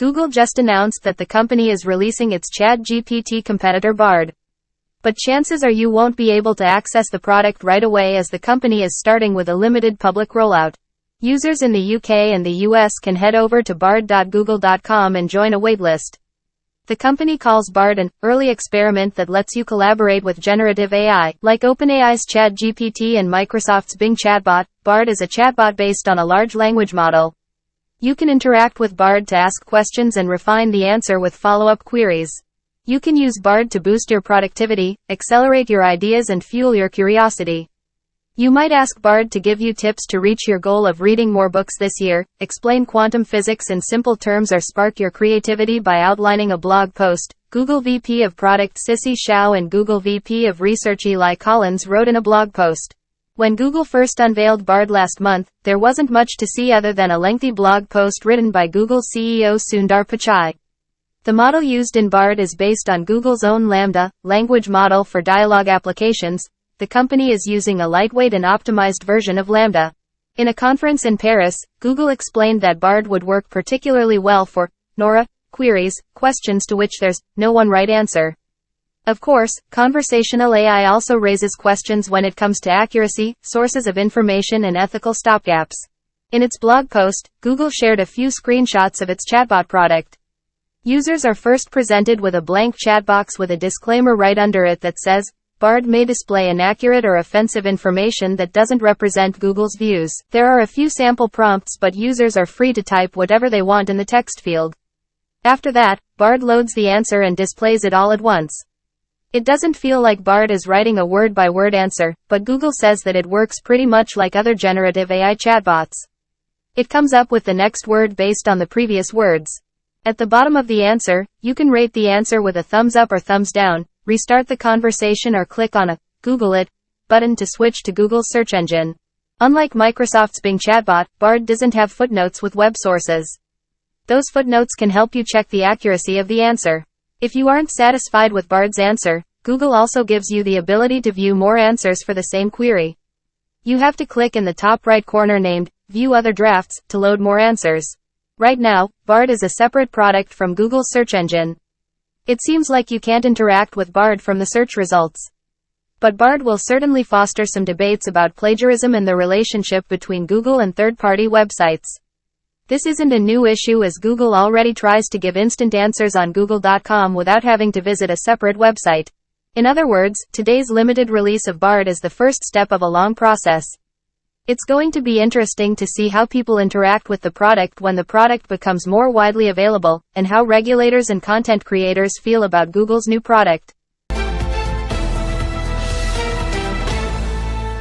Google just announced that the company is releasing its ChatGPT competitor Bard. But chances are you won't be able to access the product right away as the company is starting with a limited public rollout. Users in the UK and the US can head over to bard.google.com and join a waitlist. The company calls Bard an early experiment that lets you collaborate with generative AI. Like OpenAI's ChatGPT and Microsoft's Bing chatbot, Bard is a chatbot based on a large language model. You can interact with Bard to ask questions and refine the answer with follow-up queries. You can use Bard to boost your productivity, accelerate your ideas and fuel your curiosity. You might ask Bard to give you tips to reach your goal of reading more books this year, explain quantum physics in simple terms or spark your creativity by outlining a blog post. Google VP of Product Sissy Shao and Google VP of Research Eli Collins wrote in a blog post. When Google first unveiled Bard last month, there wasn't much to see other than a lengthy blog post written by Google CEO Sundar Pichai. The model used in Bard is based on Google's own Lambda language model for dialogue applications. The company is using a lightweight and optimized version of Lambda. In a conference in Paris, Google explained that Bard would work particularly well for NORA queries, questions to which there's no one right answer. Of course, conversational AI also raises questions when it comes to accuracy, sources of information and ethical stopgaps. In its blog post, Google shared a few screenshots of its chatbot product. Users are first presented with a blank chat box with a disclaimer right under it that says, Bard may display inaccurate or offensive information that doesn't represent Google's views. There are a few sample prompts, but users are free to type whatever they want in the text field. After that, Bard loads the answer and displays it all at once. It doesn't feel like Bard is writing a word-by-word answer, but Google says that it works pretty much like other generative AI chatbots. It comes up with the next word based on the previous words. At the bottom of the answer, you can rate the answer with a thumbs up or thumbs down, restart the conversation or click on a Google it button to switch to Google's search engine. Unlike Microsoft's Bing chatbot, Bard doesn't have footnotes with web sources. Those footnotes can help you check the accuracy of the answer. If you aren't satisfied with Bard's answer, Google also gives you the ability to view more answers for the same query. You have to click in the top right corner named View Other Drafts to load more answers. Right now, Bard is a separate product from Google's search engine. It seems like you can't interact with Bard from the search results. But Bard will certainly foster some debates about plagiarism and the relationship between Google and third-party websites. This isn't a new issue as Google already tries to give instant answers on Google.com without having to visit a separate website. In other words, today's limited release of Bard is the first step of a long process. It's going to be interesting to see how people interact with the product when the product becomes more widely available, and how regulators and content creators feel about Google's new product.